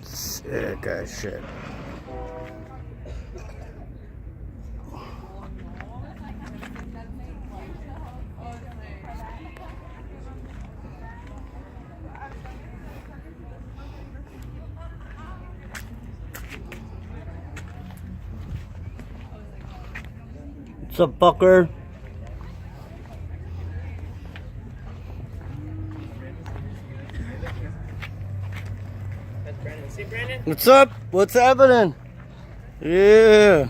Sick as shit. What's up, fucker? That's Brandon. See Brandon? What's up? What's happening? Yeah.